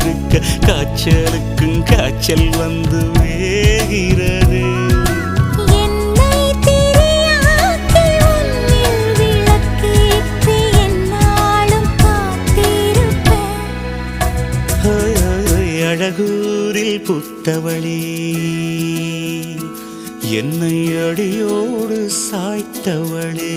இருக்க காய்ச்சலுக்கும் காய்ச்சல் வந்து வேகிறது. அழகூரில் புத்தவளே என்னை அடியோடு சாய்த்தவளே.